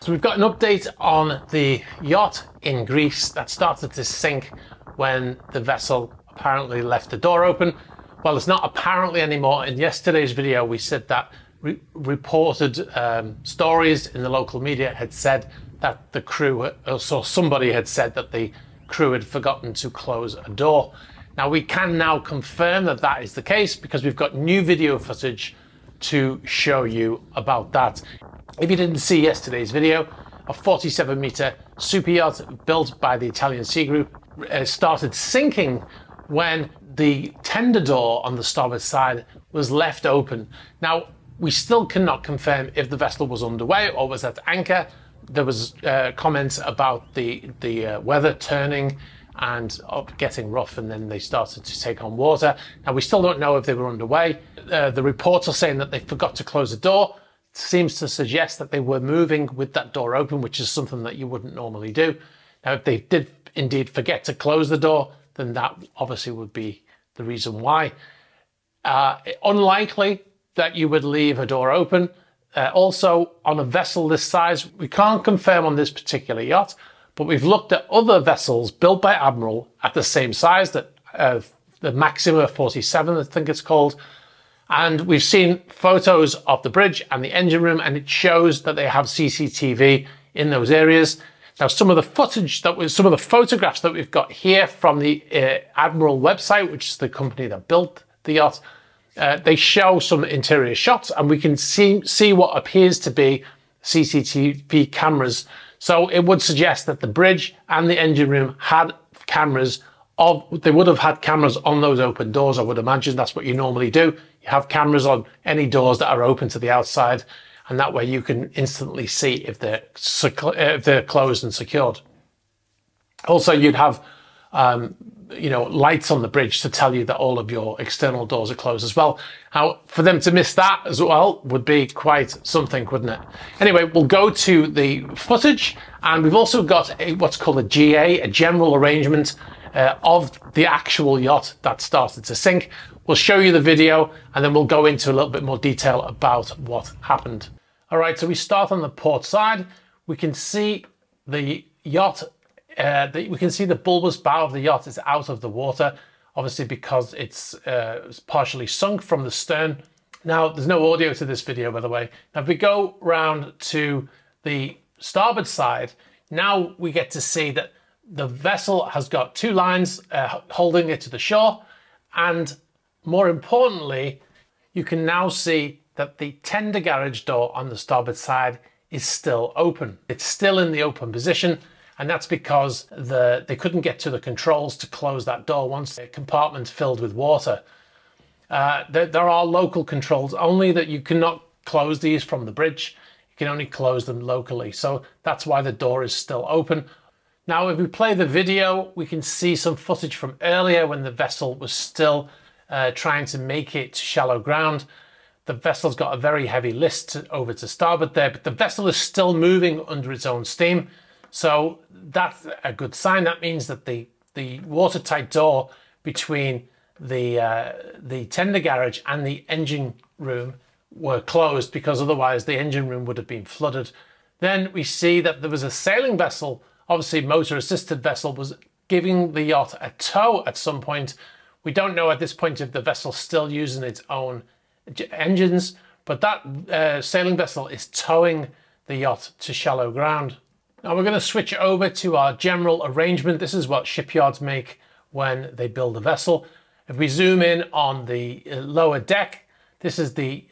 So we've got an update on the yacht in Greece that started to sink when the vessel apparently left the door open. Well, it's not apparently anymore. In yesterday's video, we said that reported stories in the local media had said that the crew, so somebody had said that the crew had forgotten to close a door. Now we can now confirm that that is the case because we've got new video footage to show you about that. If you didn't see yesterday's video, a 47-meter super yacht built by the Italian Sea Group started sinking when the tender door on the starboard side was left open. Now, we still cannot confirm if the vessel was underway or was at anchor. There was comments about the weather turning and getting rough, and then they started to take on water. Now, we still don't know if they were underway. The reports are saying that they forgot to close the door. It seems to suggest that they were moving with that door open, which is something that you wouldn't normally do. Now, if they did indeed forget to close the door, then that obviously would be the reason why. Unlikely that you would leave a door open. Also, on a vessel this size, we can't confirm on this particular yacht, but we've looked at other vessels built by Admiral at the same size, that the Maxima 47, I think it's called. And we've seen photos of the bridge and the engine room, and it shows that they have CCTV in those areas. Now, some of the photographs that we've got here from the Admiral website, which is the company that built the yacht, they show some interior shots, and we can see what appears to be CCTV cameras. So it would suggest that the bridge and the engine room had cameras. They would have had cameras on those open doors. I would imagine that's what you normally do. You have cameras on any doors that are open to the outside, and that way you can instantly see if they're closed and secured. Also, you'd have lights on the bridge to tell you that all of your external doors are closed as well. Now, for them to miss that as well would be quite something, wouldn't it? Anyway, we'll go to the footage, and we've also got what's called a GA, a general arrangement of the actual yacht that started to sink. We'll show you the video, and then we'll go into a little bit more detail about what happened. All right, so we start on the port side. We can see the yacht, we can see the bulbous bow of the yacht is out of the water, obviously because it's partially sunk from the stern. Now, there's no audio to this video, by the way. Now, if we go round to the starboard side, now we get to see that the vessel has got two lines holding it to the shore, and more importantly, you can now see that the tender garage door on the starboard side is still open. It's still in the open position, and that's because they couldn't get to the controls to close that door once the compartment filled with water. There are local controls only, that you cannot close these from the bridge. You can only close them locally, so that's why the door is still open. Now, if we play the video, we can see some footage from earlier when the vessel was still trying to make it to shallow ground. The vessel's got a very heavy list over to starboard there, but the vessel is still moving under its own steam. So that's a good sign. That means that the watertight door between the tender garage and the engine room were closed, because otherwise the engine room would have been flooded. Then we see that there was a sailing vessel, obviously motor-assisted vessel, was giving the yacht a tow at some point. We don't know at this point if the vessel's still using its own engines, but that sailing vessel is towing the yacht to shallow ground. Now we're going to switch over to our general arrangement. This is what shipyards make when they build a vessel. If we zoom in on the lower deck, this is the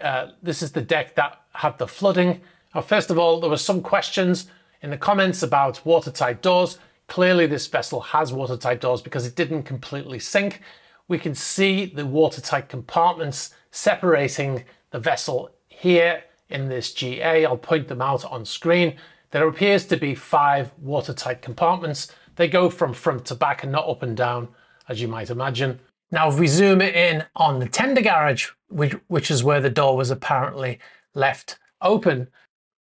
deck that had the flooding. Now, first of all, there were some questions in the comments about watertight doors. Clearly this vessel has watertight doors because it didn't completely sink. We can see the watertight compartments separating the vessel here in this GA. I'll point them out on screen. There appears to be 5 watertight compartments. They go from front to back and not up and down, as you might imagine. Now, if we zoom in on the tender garage, which is where the door was apparently left open,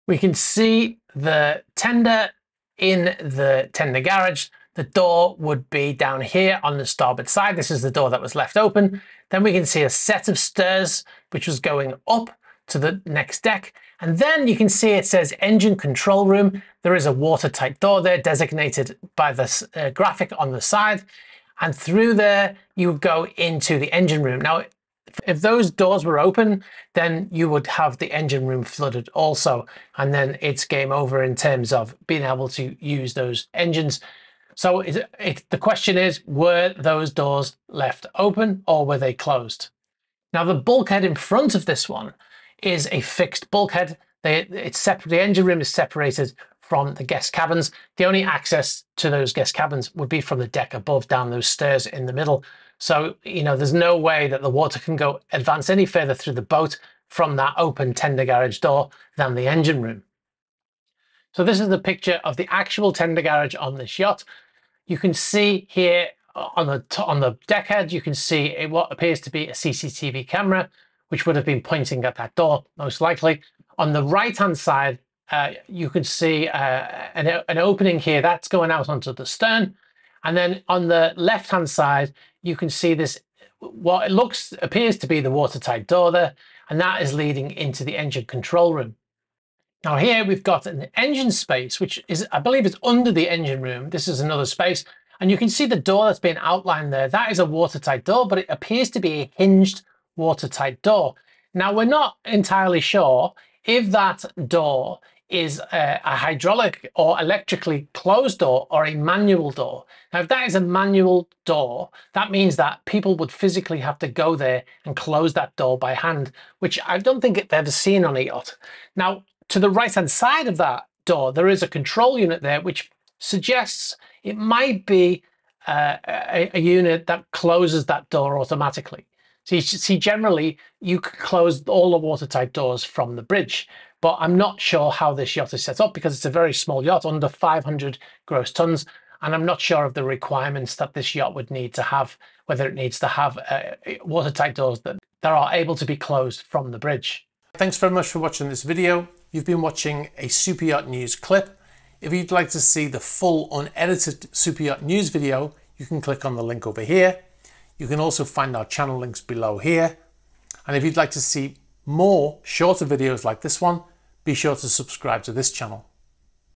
we can see the tender in the tender garage. The door would be down here on the starboard side. This is the door that was left open. Then we can see a set of stairs which was going up to the next deck. And then you can see it says engine control room. There is a watertight door there designated by this graphic on the side. And through there, you would go into the engine room. Now, if those doors were open, then you would have the engine room flooded also. And then it's game over in terms of being able to use those engines. So the question is, were those doors left open or were they closed? Now, the bulkhead in front of this one is a fixed bulkhead. It's separate. The engine room is separated from the guest cabins. The only access to those guest cabins would be from the deck above, down those stairs in the middle. So, you know, there's no way that the water can go advance any further through the boat from that open tender garage door than the engine room. So this is the picture of the actual tender garage on this yacht. You can see here on the deckhead, you can see what appears to be a CCTV camera, which would have been pointing at that door, most likely. On the right-hand side, you can see an opening here that's going out onto the stern. And then on the left-hand side, you can see this, what appears to be the watertight door there, and that is leading into the engine control room. Now here we've got an engine space, which is, I believe, is under the engine room. This is another space. And you can see the door that's been outlined there. That is a watertight door, but it appears to be a hinged watertight door. Now, we're not entirely sure if that door is a hydraulic or electrically closed door or a manual door. Now, if that is a manual door, that means that people would physically have to go there and close that door by hand, which I don't think they've ever seen on a yacht. Now, to the right-hand side of that door, there is a control unit there, which suggests it might be a unit that closes that door automatically. So you see, generally, you could close all the watertight doors from the bridge, but I'm not sure how this yacht is set up because it's a very small yacht, under 500 gross tons, and I'm not sure of the requirements that this yacht would need to have, whether it needs to have watertight doors that are able to be closed from the bridge. Thanks very much for watching this video. You've been watching a Super Yacht News clip. If you'd like to see the full unedited Super Yacht News video, you can click on the link over here. You can also find our channel links below here. And if you'd like to see more shorter videos like this one, be sure to subscribe to this channel.